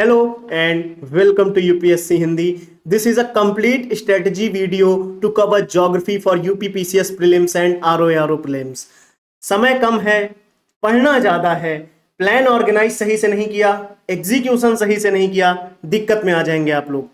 Hello and welcome to UPSC Hindi. This is a complete strategy video to cover geography for UP PCS prelims and RO prelims. समय कम है, पढ़ना ज्यादा है, plan organise सही से नहीं किया, एग्जीक्यूशन सही से नहीं किया, दिक्कत में आ जाएंगे आप लोग।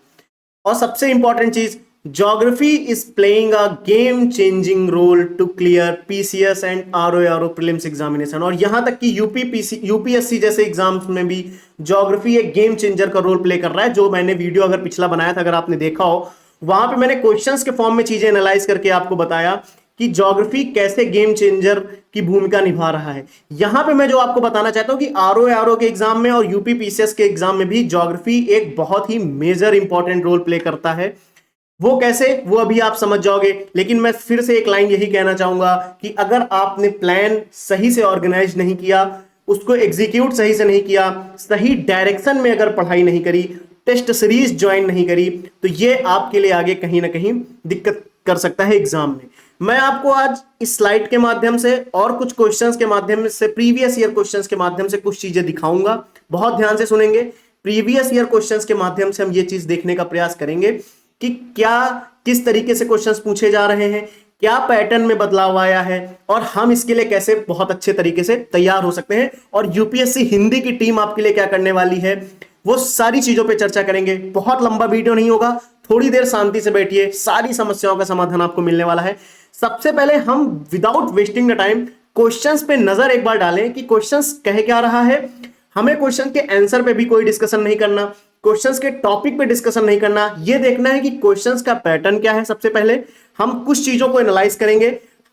और सबसे इंपॉर्टेंट चीज, geography is playing a game changing role to clear PCS and RO prelims examination. और यहां तक कि यूपीएससी जैसे एग्जाम्स में भी ज्योग्राफी एक गेम चेंजर का रोल प्ले कर रहा है। जो मैंने वीडियो अगर पिछला बनाया था, अगर आपने देखा हो, वहां पे मैंने क्वेश्चंस के फॉर्म में चीजें एनालाइज करके आपको बताया कि ज्योग्राफी कैसे गेम चेंजर की भूमिका निभा रहा है। यहां पे मैं जो आपको बताना चाहता हूं कि आरओ के एग्जाम में और यूपी पीसीएस के एग्जाम में भी ज्योग्राफी एक बहुत ही मेजर इंपॉर्टेंट रोल प्ले करता है। वो कैसे, वो अभी आप समझ जाओगे। लेकिन मैं फिर से एक लाइन यही कहना चाहूंगा कि अगर आपने प्लान सही से ऑर्गेनाइज नहीं किया, उसको एग्जीक्यूट सही से नहीं किया, सही डायरेक्शन में अगर पढ़ाई नहीं करी, टेस्ट सीरीज ज्वाइन नहीं करी, तो ये आपके लिए आगे कहीं ना कहीं दिक्कत कर सकता है एग्जाम में। मैं आपको आज इस स्लाइड के माध्यम से और कुछ क्वेश्चंस के माध्यम से, प्रीवियस ईयर क्वेश्चंस के माध्यम से कुछ चीजें दिखाऊंगा। बहुत ध्यान से सुनेंगे। प्रीवियस ईयर क्वेश्चंस के माध्यम से हम ये चीज देखने का प्रयास करेंगे कि क्या, किस तरीके से क्वेश्चंस पूछे जा रहे हैं, क्या पैटर्न में बदलाव आया है, और हम इसके लिए कैसे बहुत अच्छे तरीके से तैयार हो सकते हैं, और यूपीएससी हिंदी की टीम आपके लिए क्या करने वाली है, वो सारी चीजों पे चर्चा करेंगे। बहुत लंबा वीडियो नहीं होगा, थोड़ी देर शांति से बैठिए, सारी समस्याओं का समाधान आपको मिलने वाला है। सबसे पहले हम without wasting the time questions पे नजर एक बार डालें कि क्वेश्चंस कह क्या रहा है। हमें क्वेश्चन के आंसर पे भी कोई डिस्कशन नहीं करना, क्वेश्चंस के टॉपिक पे डिस्कशन नहीं करना, ये देखना है कि क्वेश्चंस का पैटर्न क्या है। सबसे पहले हम कुछ चीजों को एनालाइज करेंगे।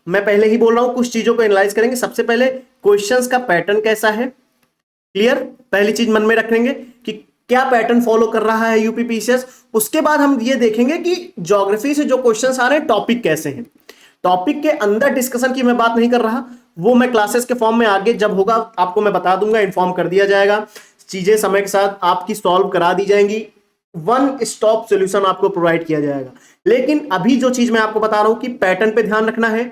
मैं पहले ही बोल रहा हूं, कुछ चीजों को एनालाइज करेंगे। सबसे पहले क्वेश्चंस का पैटर्न कैसा है, क्लियर, पहली चीज मन में रखेंगे कि क्या पैटर्न फॉलो कर रहा है यूपी पीसीएस। उसके बाद हम ये देखेंगे कि ज्योग्राफी से जो क्वेश्चंस आ रहे हैं टॉपिक कैसे हैं। टॉपिक के अंदर डिस्कशन की मैं बात नहीं कर रहा, वो मैं क्लासेस के फॉर्म में आगे जब होगा आपको मैं बता दूंगा, इन्फॉर्म कर दिया जाएगा। चीजें समय के साथ आपकी सॉल्व करा दी जाएंगी, वन स्टॉप सॉल्यूशन आपको प्रोवाइड किया जाएगा। लेकिन अभी जो चीज मैं आपको बता रहा हूं कि पैटर्न पे ध्यान रखना है,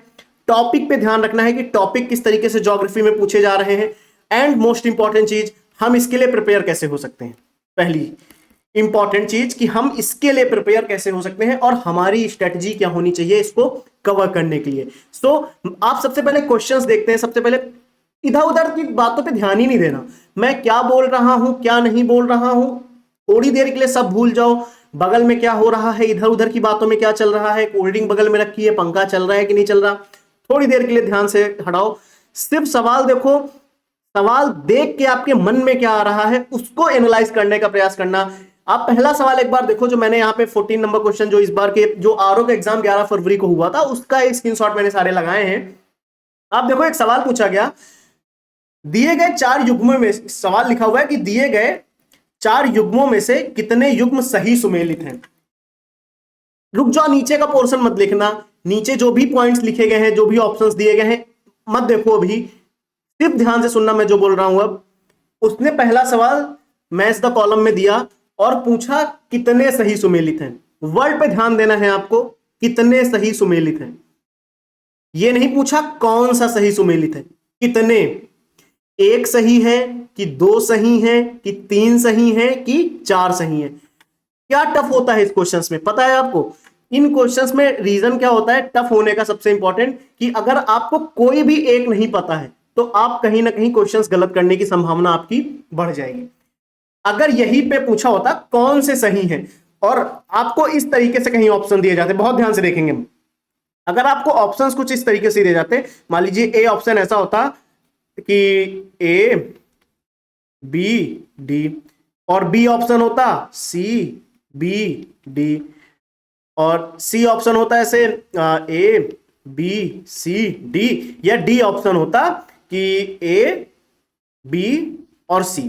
टॉपिक पे ध्यान रखना है कि टॉपिक किस तरीके से ज्योग्राफी में पूछे जा रहे हैं, एंड मोस्ट इंपॉर्टेंट चीज, हम इसके लिए प्रिपेयर कैसे हो सकते हैं। पहली इंपॉर्टेंट चीज कि हम इसके लिए प्रिपेयर कैसे हो सकते हैं और हमारी स्ट्रेटजी क्या होनी चाहिए इसको कवर करने के लिए। सो आप सबसे पहले क्वेश्चंस देखते हैं। सबसे पहले इधर उधर की बातों पे ध्यान ही नहीं देना, मैं क्या बोल रहा हूं क्या नहीं बोल रहा हूं, थोड़ी देर के लिए सब भूल जाओ। बगल में क्या हो रहा है, इधर उधर की बातों में क्या चल रहा है, कोल्ड ड्रिंक बगल में रखी है, पंखा चल रहा है कि नहीं चल रहा, थोड़ी देर के लिए ध्यान से हटाओ। सिर्फ सवाल देखो, सवाल देख के आपके मन में क्या आ रहा है उसको एनालाइज करने का प्रयास करना। आप पहला सवाल एक बार देखो, जो मैंने यहाँ पे 14 नंबर क्वेश्चन जो इस बार के जो आरओ का एग्जाम 11 फरवरी को हुआ था, उसका एक स्क्रीनशॉट मैंने सारे लगाए हैं। आप देखो, एक सवाल पूछा गया, दिए गए 4 युग्मों में, सवाल लिखा हुआ है कि दिए गए 4 युग्मों में से कितने युग्म सही सुमेलित हैं। रुक जाओ, नीचे का पोर्शन मत लिखना, नीचे जो भी पॉइंट्स लिखे गए हैं, जो भी ऑप्शंस दिए गए हैं मत देखो अभी, सिर्फ ध्यान से सुनना मैं जो बोल रहा हूं। अब उसने पहला सवाल मैच द कॉलम में दिया और पूछा कितने सही सुमेलित हैं। वर्ड पे ध्यान देना है आपको, कितने सही सुमेलित हैं। ये नहीं पूछा कौन सा सही सुमेलित है, कितने, एक सही है कि 2 सही है कि 3 सही है कि 4 सही है। क्या टफ होता है इस क्वेश्चंस में पता है आपको? इन क्वेश्चंस में रीजन क्या होता है टफ होने का, सबसे इंपॉर्टेंट कि अगर आपको कोई भी एक नहीं पता है तो आप कहीं ना कहीं क्वेश्चंस गलत करने की संभावना आपकी बढ़ जाएगी। अगर यही पे पूछा होता कौन से सही हैं और आपको इस तरीके से कहीं ऑप्शन दिए जाते, बहुत ध्यान से देखेंगे, अगर आपको ऑप्शंस कुछ इस तरीके से दिए जाते, मान लीजिए ए ऑप्शन ऐसा होता कि ए बी डी, और बी ऑप्शन होता सी बी डी, और सी ऑप्शन होता ऐसे ए बी सी डी, या डी ऑप्शन होता कि ए बी और सी।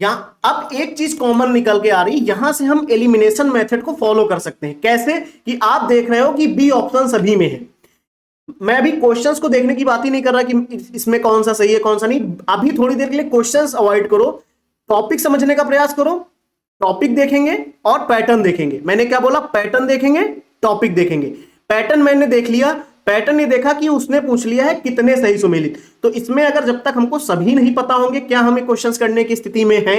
यहां अब एक चीज कॉमन निकल के आ रही, यहां से हम एलिमिनेशन मेथड को फॉलो कर सकते हैं। कैसे कि आप देख रहे हो कि बी ऑप्शन सभी में है। मैं अभी क्वेश्चंस को देखने की बात ही नहीं कर रहा कि इसमें कौन सा सही है कौन सा नहीं। अभी थोड़ी देर के लिए क्वेश्चंस अवॉइड करो, टॉपिक समझने का प्रयास करो। टॉपिक देखेंगे और पैटर्न देखेंगे। मैंने क्या बोला, पैटर्न देखेंगे, टॉपिक देखेंगे। पैटर्न मैंने देख लिया, पैटर्न ये देखा कि उसने पूछ लिया है कितने सही सुमेलित। तो इसमें अगर जब तक हमको सभी नहीं पता होंगे क्या हमें क्वेश्चंस करने की स्थिति में है,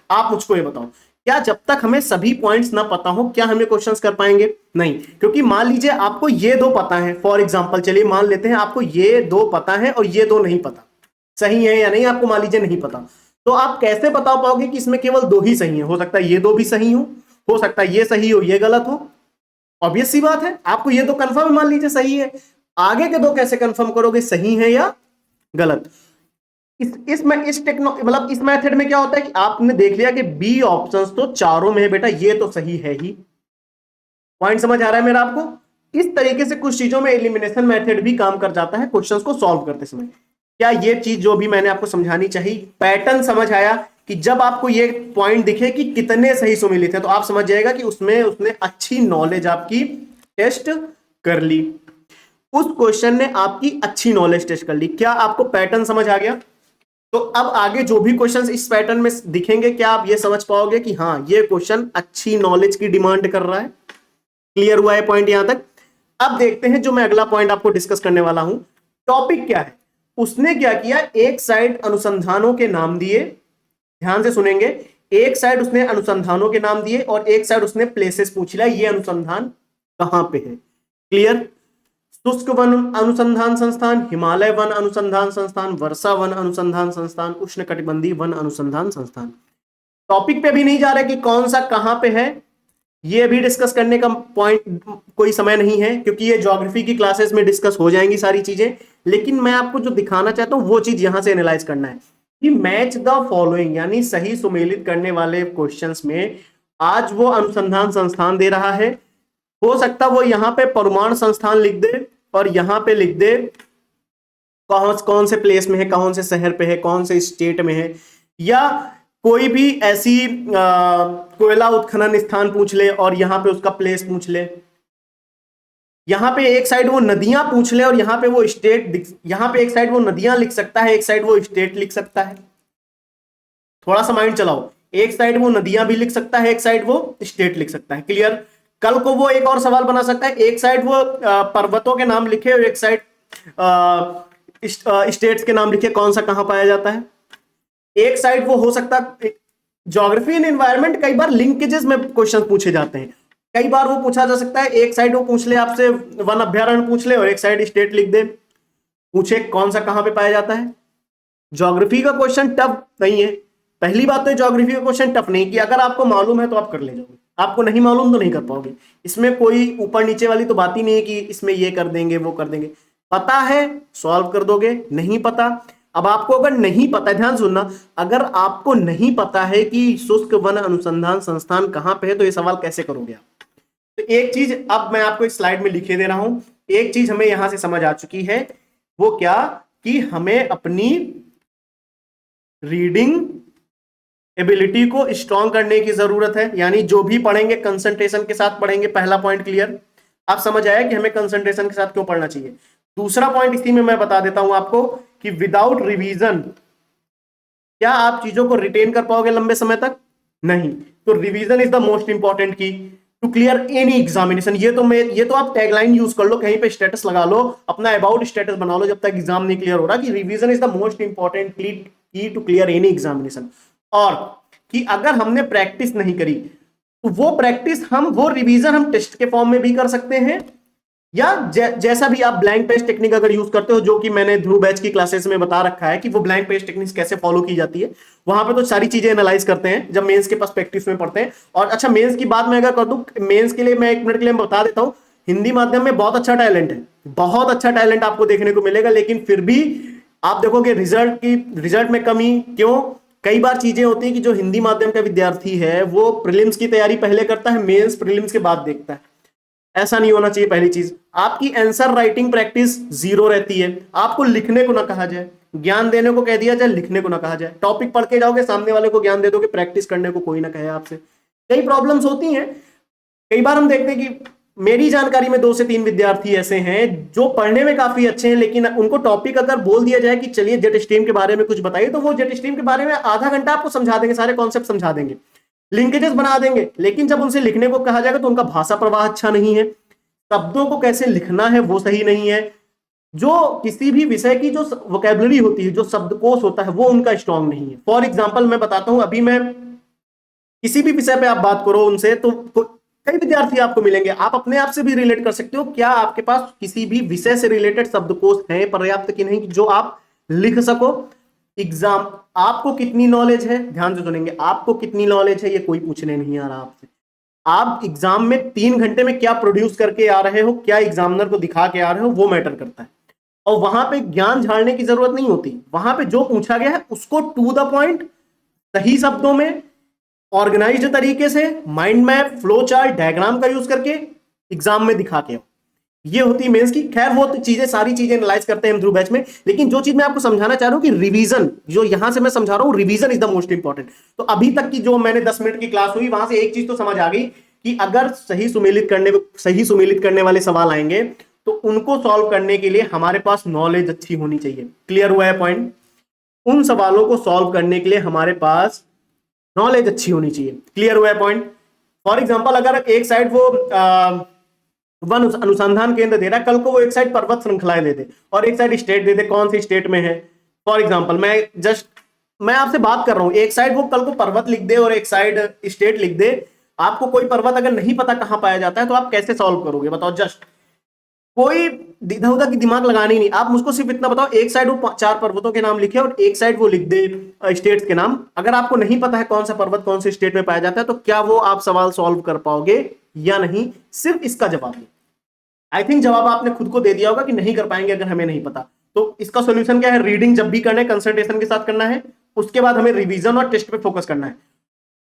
आप मुझको ये बताओ, क्या जब तक हमें सभी पॉइंट्स ना पता हो क्या हमें क्वेश्चंस कर पाएंगे? नहीं, क्योंकि मान लीजिए आपको ये दो पता है, फॉर एग्जांपल चलिए मान लेते हैं आपको ये दो पता है और ये दो नहीं पता, सही है या नहीं आपको मान लीजिए नहीं पता, तो आप कैसे बता पाओगे कि इसमें केवल दो ही सही है? हो सकता है ये दो भी सही हो सकता है ये सही हो ये गलत हो, ऑब्वियस सी बात है। आपको ये दो कंफर्म मान लीजिए सही है, आगे के दो कैसे कंफर्म करोगे सही है या गलत? इस मतलब इस मेथड में क्या होता है कि आपने देख लिया कि बी ऑप्शंस तो चारों में है बेटा, ये तो सही है ही। पॉइंट समझ आ रहा है मेरा आपको? इस तरीके से कुछ चीजों में एलिमिनेशन मेथड भी काम कर जाता है क्वेश्चंस को सॉल्व करते समय। क्या ये चीज जो भी मैंने आपको समझानी चाहिए, पैटर्न समझ आया कि जब आपको ये पॉइंट दिखे कि कितने सही सुमेलित है तो आप समझ जाएगा कि उसमें उसने अच्छी नॉलेज आपकी टेस्ट कर ली, उस क्वेश्चन ने आपकी अच्छी नॉलेज टेस्ट कर ली। क्या आपको पैटर्न समझ आ गया? तो अब आगे जो भी क्वेश्चंस इस पैटर्न में दिखेंगे क्या आप ये समझ पाओगे कि हाँ ये क्वेश्चन अच्छी नॉलेज की डिमांड कर रहा है। क्लियर हुआ है पॉइंट यहां तक? अब देखते हैं जो मैं अगला पॉइंट आपको डिस्कस करने वाला हूं, टॉपिक क्या है। उसने क्या किया, एक साइड अनुसंधानों के नाम दिए, ध्यान से सुनेंगे, एक साइड उसने अनुसंधानों के नाम दिए और एक साइड उसने प्लेसेस पूछ लिया ये अनुसंधान कहां पे है। क्लियर? शुष्क वन अनुसंधान संस्थान, हिमालय वन अनुसंधान संस्थान, वर्षा वन अनुसंधान संस्थान, उष्णकटिबंधीय वन अनुसंधान संस्थान। टॉपिक पे भी नहीं जा रहे कि कौन सा कहां पे है, ये भी डिस्कस करने का पॉइंट कोई समय नहीं है क्योंकि ये ज्योग्राफी की क्लासेस में डिस्कस हो जाएंगी सारी चीजें। लेकिन मैं आपको जो दिखाना चाहता हूं वो चीज यहां से एनालाइज करना है कि मैच द फॉलोइंग, यानी सही सुमेलित करने वाले क्वेश्चंस में आज वो अनुसंधान संस्थान दे रहा है, हो सकता वो यहां पे परमाणु संस्थान लिख दे और यहां पे लिख दे कौन से प्लेस में है, कौन से शहर पे है, कौन से स्टेट में है, या कोई भी ऐसी कोयला उत्खनन स्थान पूछ ले और यहां पे उसका प्लेस पूछ ले। यहां पे एक साइड वो नदियां पूछ ले और यहां पे वो स्टेट, यहां पे एक साइड वो नदियां लिख सकता है, एक साइड वो स्टेट लिख सकता है। थोड़ा सा माइंड चलाओ, एक साइड वो नदियां भी लिख सकता है, एक साइड वो स्टेट लिख सकता है। क्लियर? कल को वो एक और सवाल बना सकता है, एक साइड वो पर्वतों के नाम लिखे और एक साइड स्टेट्स के नाम लिखे, कौन सा कहां पाया जाता है। एक साइड वो हो सकता है, ज्योग्राफी एंड एनवायरनमेंट कई बार लिंकेजेस में क्वेश्चन पूछे जाते हैं, कई बार वो पूछा जा सकता है एक साइड वो पूछ ले आपसे वन अभ्यारण्य पूछ ले और एक साइड स्टेट लिख दे, पूछे कौन सा कहां पे पाया जाता है। ज्योग्राफी का क्वेश्चन टफ नहीं है, पहली बात तो ज्योग्राफी का क्वेश्चन टफ नहीं कि अगर आपको मालूम है तो आप कर ले जाओगे, आपको नहीं मालूम तो नहीं कर पाओगे। इसमें कोई ऊपर नीचे वाली तो बात ही नहीं है कि इसमें ये कर देंगे वो कर देंगे, पता है सॉल्व कर दोगे, नहीं पता। अब आपको अगर नहीं पता, ध्यान सुनना, अगर आपको नहीं पता है कि शुष्क वन अनुसंधान संस्थान कहां पे है तो ये सवाल कैसे करोगे आप? तो एक चीज अब मैं आपको इस स्लाइड में लिखे दे रहा हूं, एक चीज हमें यहां से समझ आ चुकी है, वो क्या कि हमें अपनी रीडिंग एबिलिटी को स्ट्रॉन्ग करने की जरूरत है, यानी जो भी पढ़ेंगे कंसंट्रेशन के साथ पढ़ेंगे। पहला पॉइंट क्लियर? आप समझ आया कि हमें कंसंट्रेशन के साथ क्यों पढ़ना चाहिए। दूसरा पॉइंट इसी में मैं बता देता हूं आपको कि विदाउट रिवीजन क्या आप चीजों को रिटेन कर पाओगे लंबे समय तक? नहीं। तो revision is the most important की टू क्लियर एनी एग्जामिनेशन। ये तो आप टैगलाइन यूज कर लो, कहीं पे स्टेटस लगा लो, अपना अबाउट स्टेटस बना लो जब तक एग्जाम नहीं क्लियर हो रहा, कि revision is the most important की टू क्लियर एनी एग्जामिनेशन। और कि अगर हमने प्रैक्टिस नहीं करी तो वो प्रैक्टिस वो रिवीजन हम टेस्ट के फॉर्म में भी कर सकते हैं, या जैसा भी आप ब्लैंक पेज टेक्निक अगर यूज करते हो, जो कि मैंने ध्रुव बैच की क्लासेस में बता रखा है कि वो ब्लैंक पेज टेक्निक कैसे फॉलो की जाती है, वहां पे तो सारी चीजें एनालाइज करते हैं जब मेंस के पर्सपेक्टिव में पढ़ते हैं। और अच्छा, मेंस की बात मैं अगर कर दूं, मेंस के लिए मैं 1 मिनट के लिए बता देता हूं, हिंदी माध्यम में बहुत अच्छा टैलेंट है, बहुत अच्छा टैलेंट आपको देखने को मिलेगा, लेकिन फिर भी आप देखोगे रिजल्ट में कमी। क्यों? कई बार चीजें होती हैं कि जो हिंदी माध्यम का विद्यार्थी है वो प्रीलिम्स की तैयारी पहले करता है, मेंस प्रीलिम्स के बाद देखता है। ऐसा नहीं होना चाहिए। पहली चीज, आपकी आंसर राइटिंग प्रैक्टिस 0 रहती है। आपको लिखने को ना कहा जाए, ज्ञान देने को कह दिया जाए, लिखने को ना कहा जाए। टॉपिक पढ़ के जाओगे, सामने वाले को ज्ञान दे दोगे, प्रैक्टिस करने को कोई ना कहे आपसे। कई प्रॉब्लम्स होती हैं। कई बार हम देखते हैं कि मेरी जानकारी में 2 से 3 विद्यार्थी ऐसे हैं जो पढ़ने में काफी अच्छे हैं, लेकिन उनको टॉपिक अगर बोल दिया जाए कि चलिए जेट स्ट्रीम के बारे में कुछ बताइए, तो वो जेट स्ट्रीम के बारे में आधा घंटा आपको समझा देंगे, सारे कॉन्सेप्ट समझा देंगे, लिंकेजेस बना देंगे, लेकिन जब उनसे लिखने को कहा जाएगा तो उनका भाषा प्रवाह अच्छा नहीं है, शब्दों को कैसे लिखना है वो सही नहीं है, जो किसी भी विषय की जो वोकैबुलरी होती है, जो शब्दकोश होता है, वो उनका स्ट्रांग नहीं है। फॉर एग्जांपल मैं बताता हूं, अभी मैं किसी भी विषय पे आप बात करो उनसे तो कई विद्यार्थी आपको मिलेंगे, आप अपने आप से भी रिलेट कर सकते हो। क्या आपके पास किसी भी विषय से रिलेटेड शब्दकोश है पर्याप्त कि नहीं, जो आप लिख सको। एग्जाम, आपको कितनी नॉलेज है, ध्यान से सुनेंगे, आपको कितनी नॉलेज है ये कोई पूछने नहीं आ रहा आपसे। आप एग्जाम में 3 घंटे में क्या प्रोड्यूस करके आ रहे हो, क्या एग्जामिनर को दिखा के आ रहे हो, वो मैटर करता है। और वहां पे ज्ञान झाड़ने की जरूरत नहीं होती, वहां पे जो पूछा गया है उसको टू द पॉइंट, सही शब्दों में, ऑर्गेनाइज्ड तरीके से, mind map, flow chart, diagram का यूज करके एग्जाम में दिखा के, ये होती है मेंस की। खैर वो तो चीजें, सारी चीजें एनालाइज करते हैं हम ध्रुव बैच में, लेकिन जो चीज मैं आपको समझाना चाह रहा हूं कि रिवीजन, जो यहां से मैं समझा रहा हूं, revision is the most important. तो अभी तक की जो मैंने 10 मिनट की क्लास हुई, वहां से एक चीज तो समझ आ गई कि अगर सही सुमेलित करने वाले सवाल आएंगे तो उनको सॉल्व करने के लिए हमारे पास नॉलेज अच्छी होनी चाहिए। क्लियर हुआ है पॉइंट? उन सवालों को सॉल्व करने के लिए हमारे पास नॉलेज अच्छी होनी चाहिए। क्लियर हुआ है पॉइंट? फॉर एग्जाम्पल, अगर एक साइड वो वन अनुसंधान केंद्र दे रहा है, कल को वो एक साइड पर्वत श्रृंखलाएं दे दे और एक साइड स्टेट दे दे, कौन सी स्टेट में है। फॉर एग्जाम्पल, मैं आपसे बात कर रहा हूं, एक साइड वो कल को पर्वत लिख दे और एक साइड स्टेट लिख दे, आपको कोई पर्वत अगर नहीं पता कहां पाया जाता है तो आप कैसे सॉल्व करोगे बताओ। जस्ट कोई इधर उधर की दिमाग लगानी नहीं, आप मुझको सिर्फ इतना बताओ, एक साइड वो 4 पर्वतों के नाम लिखे और एक साइड वो लिख दे स्टेट्स के नाम। अगर आपको नहीं पता है कौन सा पर्वत कौन से स्टेट में पाया जाता है तो क्या वो आप सवाल सॉल्व कर पाओगे या नहीं? सिर्फ इसका जवाब दो। आई थिंक जवाब आपने खुद को दे दिया होगा कि नहीं कर पाएंगे अगर हमें नहीं पता। तो इसका सोल्यूशन क्या है? रीडिंग जब भी करना है कंसंट्रेशन के साथ करना है, उसके बाद हमें रिवीजन और टेस्ट पे फोकस करना है।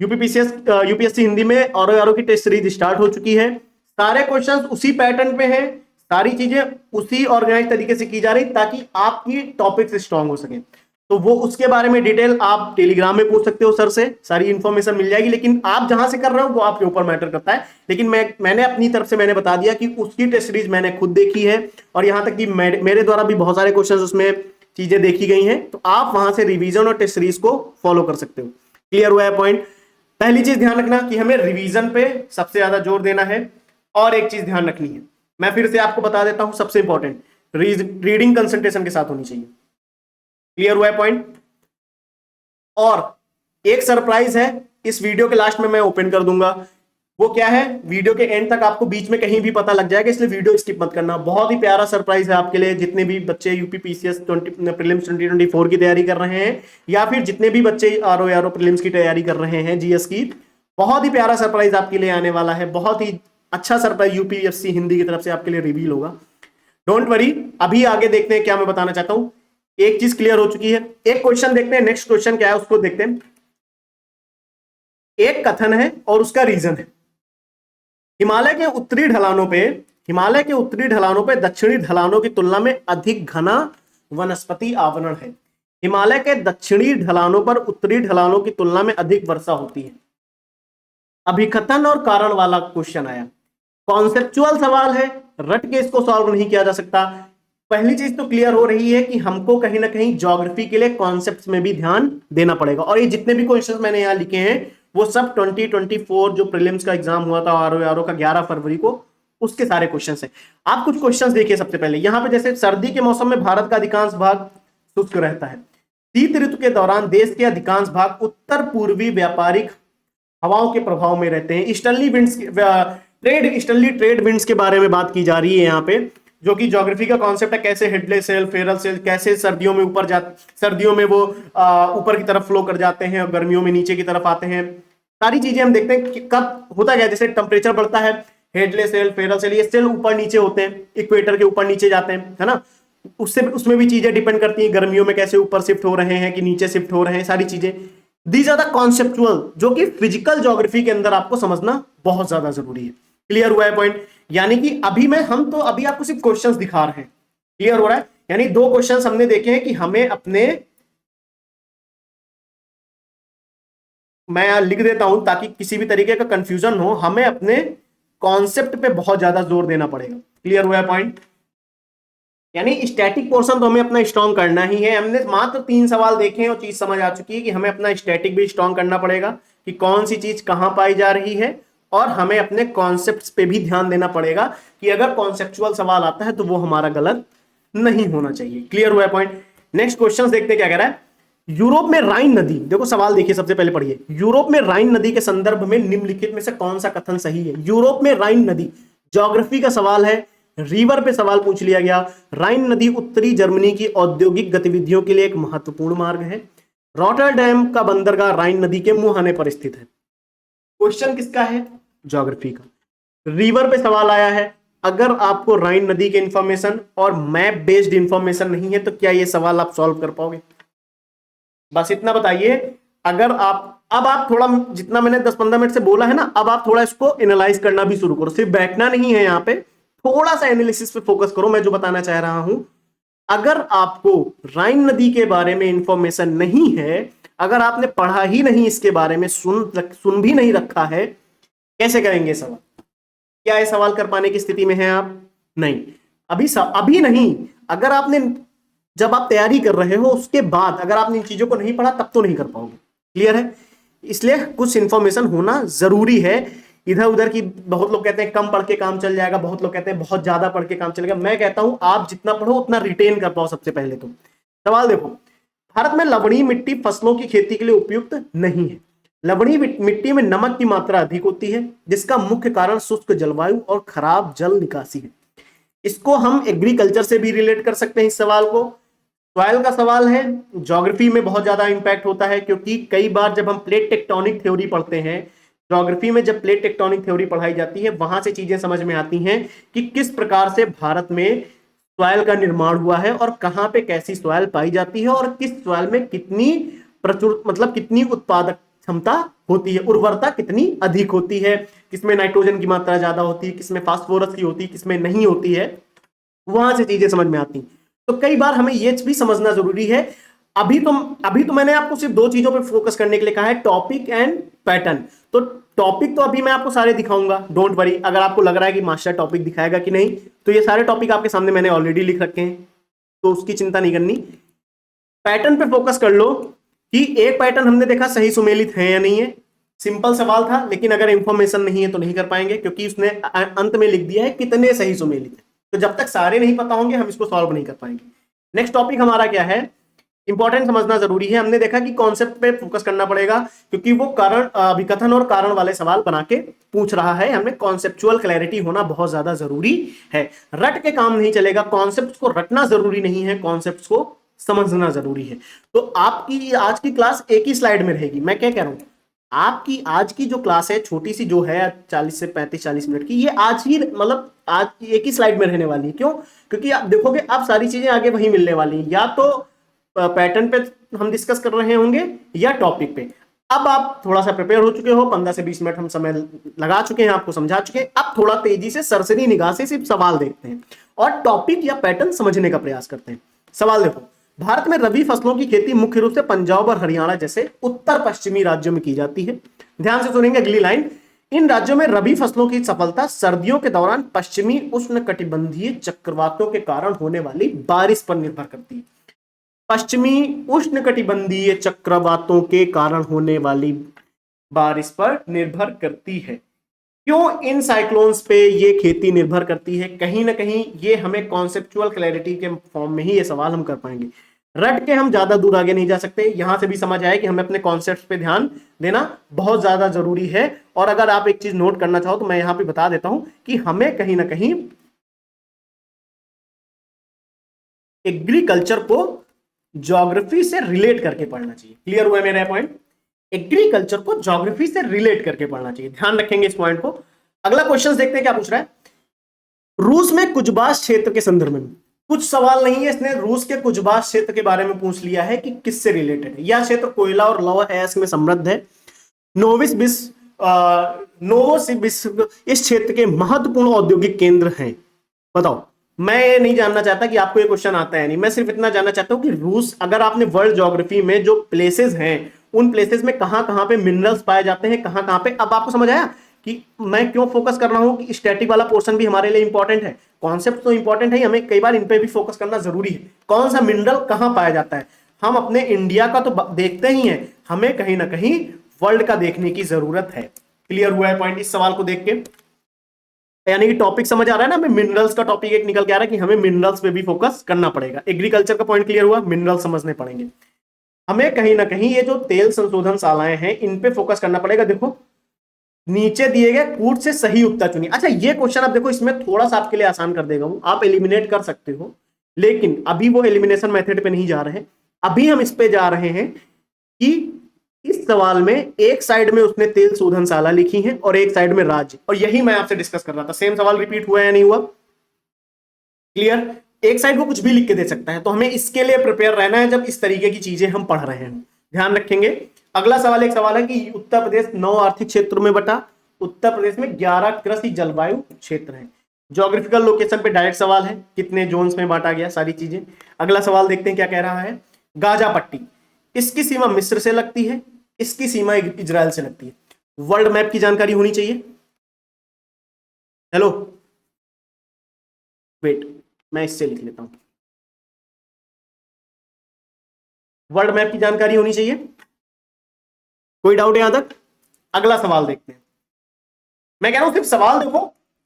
यूपीएससी हिंदी में और की टेस्ट सीरीज स्टार्ट हो चुकी है। सारे क्वेश्चंस उसी पैटर्न पे हैं, सारी चीजें उसी ऑर्गेनाइज तरीके से की जा रही ताकि आपकी टॉपिक्स स्ट्रांग हो सके। तो वो उसके बारे में डिटेल आप टेलीग्राम में पूछ सकते हो सर से, सारी इंफॉर्मेशन मिल जाएगी। लेकिन आप जहां से कर रहे हो वो आपके ऊपर मैटर करता है। लेकिन मैंने अपनी तरफ से मैंने बता दिया कि उसकी टेस्ट सीरीज मैंने खुद देखी है और यहां तक कि मेरे द्वारा भी बहुत सारे क्वेश्चन उसमें चीजें देखी गई हैं। तो आप वहां से रिवीजन और टेस्ट सीरीज को फॉलो कर सकते हो। क्लियर हुआ है पॉइंट? पहली चीज ध्यान रखना कि हमें रिवीजन पे सबसे ज्यादा जोर देना है। और एक चीज ध्यान रखनी है, मैं फिर से आपको बता देता हूं, सबसे इंपॉर्टेंट, रीडिंग कंसंट्रेशन के साथ होनी चाहिए। क्लियर हुआ है पॉइंट? और एक सरप्राइज है, इस वीडियो के लास्ट में मैं ओपन कर दूंगा। वो क्या है? वीडियो के एंड तक आपको बीच में कहीं भी पता लग जाएगा, इसलिए वीडियो स्किप मत करना। बहुत ही प्यारा सरप्राइज है आपके लिए, जितने भी बच्चे यूपीपीसीएस प्रीलिम्स 2024 की तैयारी कर रहे हैं या फिर जितने भी बच्चे आरओ प्रीलिम्स की तैयारी कर रहे हैं जीएस की, बहुत ही प्यारा सरप्राइज आपके लिए आने वाला है। बहुत ही अच्छा सरप्राइज यूपीएससी हिंदी की तरफ से आपके लिए रिवील होगा। डोंट वरी, अभी आगे देखते हैं क्या मैं बताना चाहता हूं। एक चीज क्लियर हो चुकी है, एक क्वेश्चन देखते हैं, नेक्स्ट क्वेश्चन क्या है उसको देखते हैं। एक कथन है और उसका रीजन है, हिमालय के उत्तरी ढलानों पे दक्षिणी ढलानों की तुलना में अधिक घना वनस्पति आवरण है। हिमालय के दक्षिणी ढलानों पर उत्तरी ढलानों की तुलना में अधिक वर्षा होती है। अभिकथन और कारण वाला क्वेश्चन आया, कॉन्सेप्चुअल सवाल है, रट के इसको सॉल्व नहीं किया जा सकता। पहली चीज तो क्लियर हो रही है कि हमको कहीं ना कहीं ज्योग्राफी के लिए कॉन्सेप्ट्स में भी ध्यान देना पड़ेगा। और ये जितने भी क्वेश्चंस मैंने यहां लिखे हैं वो सब 2024 जो प्रीलिम्स का एग्जाम हुआ था आरओ का 11 फरवरी को, उसके सारे क्वेश्चंस हैं। आप कुछ क्वेश्चंस देखिए। सबसे पहले यहां पे जैसे सर्दी के मौसम में भारत का अधिकांश भाग शुष्क रहता है। शीत ऋतु के दौरान देश के अधिकांश भाग उत्तर पूर्वी व्यापारिक हवाओं के प्रभाव में रहते हैं। ईस्टर्ली ट्रेड विंड्स के बारे में बात की जा रही है यहाँ पे, जो कि ज्योग्राफी का कॉन्सेप्ट है। कैसे हेडले सेल, फेरल सेल कैसे सर्दियों में सर्दियों में वो ऊपर की तरफ फ्लो कर जाते हैं और गर्मियों में नीचे की तरफ आते हैं। सारी चीजें हम देखते हैं कि कब होता क्या है, जैसे टेम्परेचर बढ़ता है, हेडले सेल, फेरल सेल, ये सेल ऊपर नीचे होते हैं, इक्वेटर के ऊपर नीचे जाते हैं, है ना। उसमें भी चीजें डिपेंड करती हैं, गर्मियों में कैसे ऊपर शिफ्ट हो रहे हैं कि नीचे शिफ्ट हो रहे हैं, सारी चीजें। दीज आर द कॉन्सेप्चुअल, जो कि फिजिकल ज्योग्राफी के अंदर आपको समझना बहुत ज्यादा जरूरी है। क्लियर हुआ है पॉइंट? यानी कि अभी आपको सिर्फ क्वेश्चंस दिखा रहे हैं। क्लियर हो रहा है? यानी 2 क्वेश्चंस हमने देखे हैं कि हमें अपने, मैं यहां लिख देता हूं ताकि किसी भी तरीके का कंफ्यूजन हो, हमें अपने कॉन्सेप्ट पे बहुत ज्यादा जोर देना पड़ेगा। क्लियर हुआ है पॉइंट? यानी स्टैटिक पोर्शन तो हमें अपना स्ट्रॉन्ग करना ही है। हमने मात्र 3 सवाल देखे हैं और चीज समझ आ चुकी है कि हमें अपना स्टैटिक भी स्ट्रॉन्ग करना पड़ेगा कि कौन सी चीज कहां पाई जा रही है, और हमें अपने कॉन्सेप्ट्स पे भी ध्यान देना पड़ेगा कि अगर कॉन्सेप्चुअल सवाल आता है तो वो हमारा गलत नहीं होना चाहिए। क्लियर हुआ है पॉइंट? नेक्स्ट क्वेश्चन देखते क्या कह रहा है। यूरोप में राइन नदी, देखो सवाल देखिए सबसे पहले पढ़िए, यूरोप में राइन नदी के संदर्भ में निम्नलिखित में से कौन सा कथन सही है? यूरोप में राइन नदी, ज्योग्राफी का सवाल है, रिवर पे सवाल पूछ लिया गया। राइन नदी उत्तरी जर्मनी की औद्योगिक गतिविधियों के लिए एक महत्वपूर्ण मार्ग है। रॉटरडैम का बंदरगाह राइन नदी के मुहाने पर स्थित है। क्वेश्चन किसका है? ज्योग्राफी का। रिवर पे सवाल आया है, अगर आपको राइन नदी के इंफॉर्मेशन और मैप बेस्ड इंफॉर्मेशन नहीं है तो क्या ये सवाल आप सॉल्व कर पाओगे? बस इतना बताइए। अगर आप थोड़ा, जितना मैंने 10-15 मिनट से बोला है ना, अब आप थोड़ा इसको एनालाइज करना भी शुरू करो, सिर्फ बैठना नहीं है यहाँ पे, थोड़ा सा एनालिसिस पे फोकस करो। मैं जो बताना चाह रहा हूं, अगर आपको राइन नदी के बारे में इंफॉर्मेशन नहीं है, अगर आपने पढ़ा ही नहीं इसके बारे में, सुन भी नहीं रखा है, कैसे करेंगे सवाल? क्या ये सवाल कर पाने की स्थिति में है आप? नहीं, अभी नहीं। अगर आपने, जब आप तैयारी कर रहे हो उसके बाद अगर आपने इन चीजों को नहीं पढ़ा तब तो नहीं कर पाओगे। क्लियर है? इसलिए कुछ इंफॉर्मेशन होना जरूरी है। इधर उधर की, बहुत लोग कहते हैं कम पढ़ के काम चल जाएगा, बहुत लोग कहते हैं बहुत ज्यादा पढ़ के काम चलेगा। मैं कहता हूं आप जितना पढ़ो उतना रिटेन कर पाओ सबसे पहले तो। सवाल देखो, भारत में लवणीय मिट्टी फसलों की खेती के लिए उपयुक्त नहीं है। लवणीय मिट्टी में नमक की मात्रा अधिक होती है, जिसका मुख्य कारण शुष्क जलवायु और खराब जल निकासी है। इसको हम एग्रीकल्चर से भी रिलेट कर सकते हैं इस सवाल को। सॉइल का सवाल है, ज्योग्राफी में बहुत ज्यादा इंपैक्ट होता है, क्योंकि कई बार जब हम प्लेट टेक्टोनिक थ्योरी पढ़ते हैं, ज्योग्राफी में जब प्लेट टेक्टोनिक थ्योरी पढ़ाई जाती है, वहां से चीजें समझ में आती हैं कि किस प्रकार से भारत में सॉइल का निर्माण हुआ है और कहां पे कैसी सॉइल पाई जाती है और किस सॉइल में कितनी प्रचुर, मतलब कितनी उत्पादक क्षमता होती है, उर्वरता कितनी अधिक होती है, किसमें नाइट्रोजन की मात्रा ज्यादा होती है, किसमें फास्फोरस की होती है, किसमें नहीं होती है, वहां से चीजें समझ में आती। तो कई बार हमें यह भी समझना जरूरी है। अभी तो मैंने आपको सिर्फ दो चीजों पे फोकस करने के लिए कहा है, टॉपिक एंड पैटर्न। तो टॉपिक तो अभी मैं आपको सारे दिखाऊंगा, डोंट वरी। अगर आपको लग रहा है कि मास्टर टॉपिक दिखाएगा कि नहीं, तो ये सारे टॉपिक आपके सामने मैंने ऑलरेडी लिख रखे हैं, तो उसकी चिंता नहीं करनी। पैटर्न पे फोकस कर लो कि एक पैटर्न हमने देखा सही सुमेलित है या नहीं है। सिंपल सवाल था, लेकिन अगर इंफॉर्मेशन नहीं है तो नहीं कर पाएंगे, क्योंकि उसने अंत में लिख दिया है कितने सही सुमेलित है। तो जब तक सारे नहीं पता होंगे हम इसको सॉल्व नहीं कर पाएंगे। नेक्स्ट टॉपिक हमारा क्या है, इंपॉर्टेंट समझना जरूरी है। हमने देखा कि कॉन्सेप्ट पे फोकस करना पड़ेगा, क्योंकि वो कारण, विकथन और कारण वाले सवाल बना के पूछ रहा है। हमें कॉन्सेप्चुअल क्लैरिटी होना बहुत ज्यादा जरूरी है। रट के काम नहीं चलेगा, कॉन्सेप्ट को रटना जरूरी नहीं है, कॉन्सेप्ट को समझना जरूरी है। तो आपकी आज की क्लास एक ही स्लाइड में रहेगी। मैं क्या कह रहा हूं, आपकी आज की जो क्लास है, छोटी सी जो है 40 से 35-40 मिनट की, ये आज ही, मतलब आज एक ही स्लाइड में रहने वाली है। क्यों? क्योंकि आप देखोगे अब सारी चीजें आगे वही मिलने वाली हैं, या तो पैटर्न पे हम डिस्कस कर रहे होंगे या टॉपिक पे। अब आप थोड़ा सा प्रिपेयर हो चुके हो, 15 से 20 मिनट हम समय लगा चुके हैं, आपको समझा चुके हैं। अब थोड़ा तेजी से सरसरी निगाह से सिर्फ सवाल देखते हैं और टॉपिक या पैटर्न समझने का प्रयास करते हैं। सवाल देखो, भारत में रबी फसलों की खेती मुख्य रूप से पंजाब और हरियाणा जैसे उत्तर पश्चिमी राज्यों में की जाती है। ध्यान से सुनेंगे अगली लाइन, इन राज्यों में रबी फसलों की सफलता सर्दियों के दौरान पश्चिमी उष्णकटिबंधीय चक्रवातों के कारण होने वाली बारिश पर निर्भर करती है। पश्चिमी उष्णकटिबंधीय चक्रवातों के कारण होने वाली बारिश पर निर्भर करती है। क्यों इन साइक्लोन्स पे ये खेती निर्भर करती है? कहीं ना कहीं ये हमें कॉन्सेप्चुअल क्लैरिटी के फॉर्म में ही ये सवाल हम कर पाएंगे। रट के हम ज्यादा दूर आगे नहीं जा सकते। यहां से भी समझ आए कि हमें अपने कॉन्सेप्ट पे ध्यान देना बहुत ज्यादा जरूरी है। और अगर आप एक चीज नोट करना चाहो तो मैं यहां पे बता देता हूं कि हमें कहीं ना कहीं एग्रीकल्चर को ज्योग्राफी से रिलेट करके पढ़ना चाहिए। क्लियर हुआ मेरा पॉइंट? एग्रीकल्चर को ज्योग्राफी से रिलेट करके पढ़ना चाहिए, ध्यान रखेंगे इस पॉइंट को। अगला क्वेश्चन देखते हैं क्या पूछ रहा है। रूस में कुजबास क्षेत्र के संदर्भ में, कुछ सवाल नहीं है, इसने रूस के कुजबास क्षेत्र के बारे में पूछ लिया है कि किससे रिलेटेड है। यह क्षेत्र कोयला और लौह अयस्क में समृद्ध है। नोवोसिबिर्स्क इस क्षेत्र के महत्वपूर्ण औद्योगिक केंद्र हैं। बताओ, मैं ये नहीं जानना चाहता कि आपको ये क्वेश्चन आता है नहीं, मैं सिर्फ इतना जानना चाहता हूं कि रूस, अगर आपने वर्ल्ड ज्योग्राफी में जो प्लेसेस हैं उन प्लेसेस में कहां कहां पे मिनरल्स पाए जाते हैं, कहां कहां पे, अब आपको समझ आया कि मैं क्यों फोकस कर रहा हूं कि स्टैटिक वाला पोर्शन भी हमारे लिए इंपॉर्टेंट है। कॉन्सेप्ट तो इंपॉर्टेंट है, हमें कई बार इन पे भी फोकस करना जरूरी है। कौन सा मिनरल कहां पाया जाता है, हम अपने इंडिया का तो देखते ही हैं, हमें कहीं ना कहीं वर्ल्ड का देखने की जरूरत है। क्लियर हुआ है पॉइंट इस सवाल को देख के? यानी कि टॉपिक समझ आ रहा है ना, हमें मिनरल्स का टॉपिक एक निकल के आ रहा है कि हमें मिनरल्स पे भी फोकस करना पड़ेगा। एग्रीकल्चर का पॉइंट क्लियर हुआ, मिनरल समझने पड़ेंगे। हमें कहीं ना कहीं ये जो तेल संशोधन शालाएं हैं इन पे फोकस करना पड़ेगा। देखो नीचे दिए गए कूट से सही उत्तर चुनिए। अच्छा ये क्वेश्चन आप देखो, इसमें थोड़ा सा आपके लिए आसान कर देगा हूं, आप एलिमिनेट कर सकते हो, लेकिन अभी वो एलिमिनेशन मेथड पे नहीं जा रहे हैं। अभी हम इस पे जा रहे हैं कि इस सवाल में एक साइड में उसने तेल शोधनशाला लिखी है और एक साइड में राज्य, और यही मैं आपसे डिस्कस कर रहा था। सेम सवाल रिपीट हुआ या नहीं हुआ? क्लियर? एक साइड को कुछ भी लिख के दे सकता है, तो हमें इसके लिए प्रिपेयर रहना है जब इस तरीके की चीजें हम पढ़ रहे हैं, ध्यान रखेंगे। अगला सवाल एक सवाल है कि उत्तर प्रदेश 9 आर्थिक क्षेत्रों में बटा। उत्तर प्रदेश में 11 कृषि जलवायु क्षेत्र है। ज्योग्राफिकल लोकेशन पे डायरेक्ट सवाल है, कितने जोन्स में बांटा गया, सारी चीजें। अगला सवाल देखते हैं क्या कह रहा है। गाजा पट्टी, इसकी सीमा मिस्र से लगती है, इसकी सीमा इजराइल से लगती है। वर्ल्ड मैप की जानकारी होनी चाहिए। हेलो वेट, मैं इससे लिख लेता हूं। वर्ल्ड मैप की जानकारी होनी चाहिए। कोई डाउट यहां तक? अगला सवाल देखते हैं। मैं कह रहा हूं सिर्फ सवाल देखो,